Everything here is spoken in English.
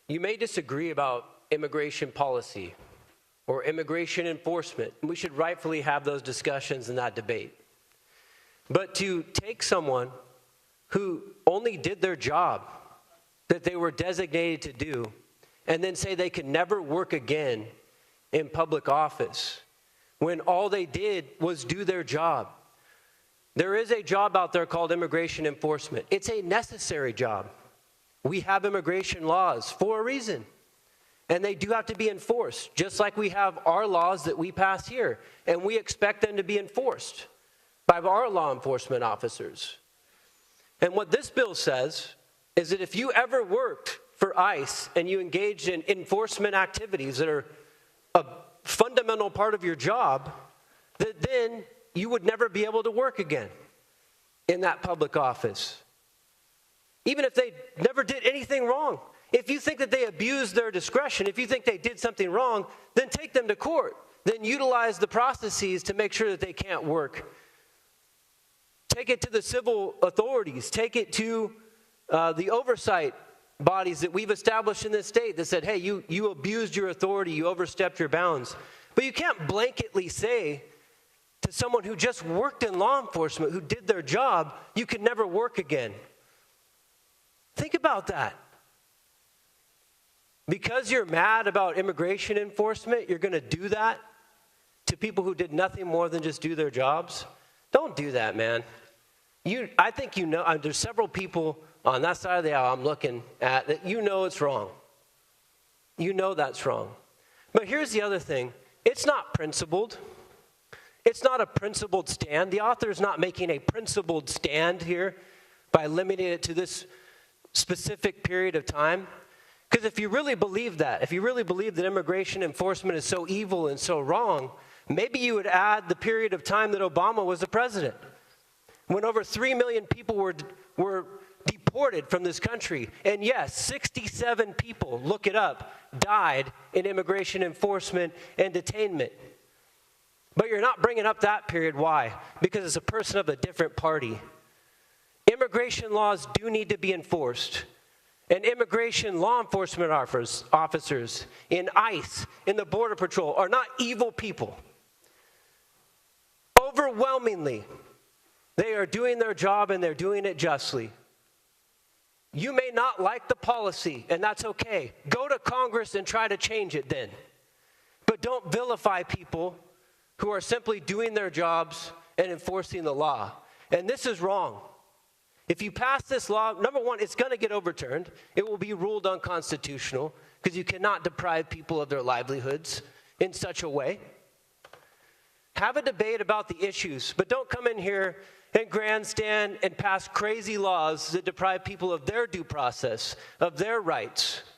You may disagree about immigration policy or immigration enforcement, and we should rightfully have those discussions in that debate. But to take someone who only did their job that they were designated to do and then say they could never work again in public office when all they did was do their job. There is a job out there called immigration enforcement. It's a necessary job. We have immigration laws for a reason, and they do have to be enforced, just like we have our laws that we pass here, and we expect them to be enforced by our law enforcement officers. And what this bill says is that if you ever worked for ICE and you engaged in enforcement activities that are a fundamental part of your job, that then you would never be able to work again in that public office. Even if they never did anything wrong. If you think that they abused their discretion, if you think they did something wrong, then take them to court. Then utilize the processes to make sure that they can't work. Take it to the civil authorities. Take it to the oversight bodies that we've established in this state that said, hey, you abused your authority, you overstepped your bounds. But you can't blanketly say to someone who just worked in law enforcement, who did their job, you can never work again. Think about that. Because you're mad about immigration enforcement, you're going to do that to people who did nothing more than just do their jobs? Don't do that, man. I think you know, there's several people on that side of the aisle I'm looking at that you know it's wrong. You know that's wrong. But here's the other thing. It's not principled. It's not a principled stand. The author is not making a principled stand here by limiting it to this specific period of time. Because if you really believe that, if you really believe that immigration enforcement is so evil and so wrong, maybe you would add the period of time that Obama was the president, when over 3 million people were deported from this country. And yes, 67 people, look it up, died in immigration enforcement and detainment. But you're not bringing up that period. Why? Because it's a person of a different party. Immigration laws do need to be enforced. And immigration law enforcement officers in ICE, in the Border Patrol, are not evil people. Overwhelmingly, they are doing their job and they're doing it justly. You may not like the policy, and that's okay. Go to Congress and try to change it then. But don't vilify people who are simply doing their jobs and enforcing the law. And this is wrong. If you pass this law, number one, it's going to get overturned. It will be ruled unconstitutional because you cannot deprive people of their livelihoods in such a way. Have a debate about the issues, but don't come in here and grandstand and pass crazy laws that deprive people of their due process, of their rights.